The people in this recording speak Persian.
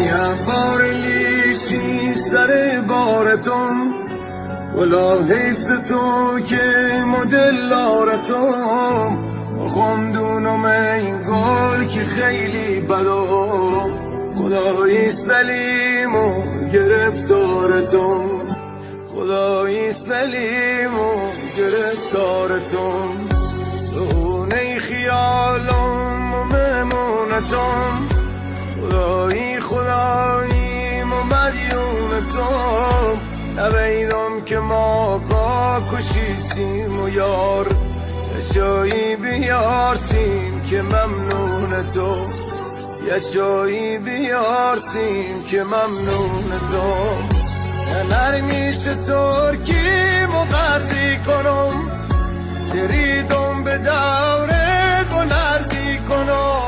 هم بار لیشی سر بارتون ولا حفظ تو که مدلارتم خوندونم این گل که خیلی بدم خداییست ولیم و گرفتارتم خداییست ولیم و گرفتارتم دونه خیالم و ممونتم خداییم و مدیونتم نبیدم که ما با کشیسیم و یار یه جایی بیارسیم که ممنون تو یه جایی بیارسیم که ممنون تو نرمیش ترکیم و قرضی کنم دریدم به دورت و نرزی کنم